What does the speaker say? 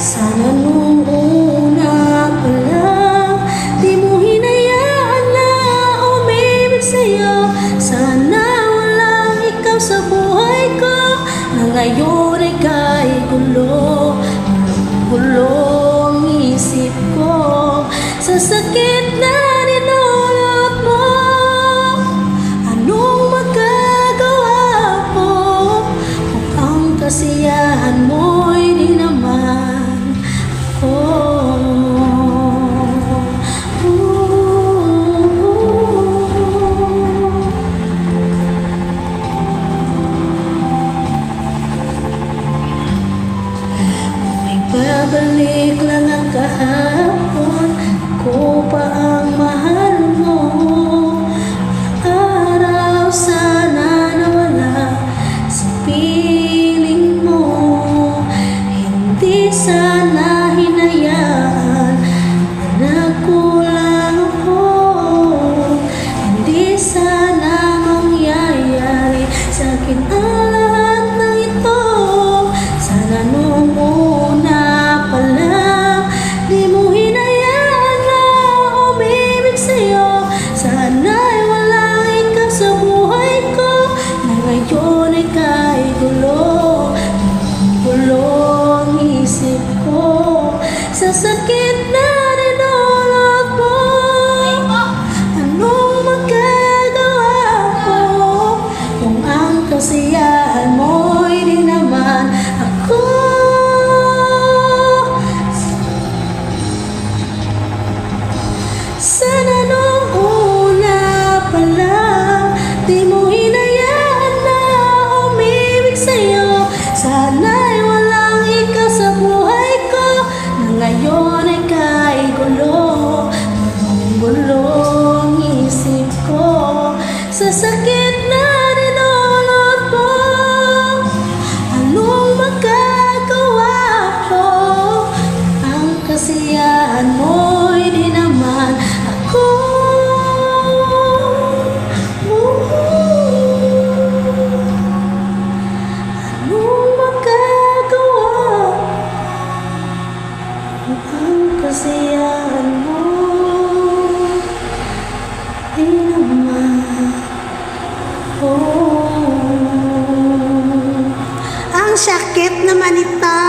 Sana nung una pa lang di mo hinayaan na umibig sa'yo. Sana walang ikaw sa buhay ko, na ngayon ay kay gulo, gulong isip ko sa sakit na dinulot mo. Anong magagawa ko kung ang kasiyahan mo'y di naman ako? Babalik lang ang kahapon, ko pa ang mahal mo. Araw sana nawala sa piling mo. Hindi sana hinayaan na nagkulang ako. Hindi sana mangyayari sa akin ang lahat ng ito. Sana nung una pa lang di mo hinayaan na umibig sa'yo. Sana'y walang ikaw sa buhay ko, na ngayon ay kay gulo, gulong isip ko sa sakit na dinulot mo. Anong magagawa ko kung ang kasiyahan mo'y di naman ako? Sana nung una pa lang di mo hinayaan na umibig sa'yo. Sana'y walang ikaw sa buhay ko, na ngayon ay kay gulo, gulong isip ko sa sakit na dinulot mo. Anong magagawa ko ang kasiyahan mo'y di naman ako? Anong magagawa kung ang kasiyahan mo di naman ako? Ang sakit naman ito.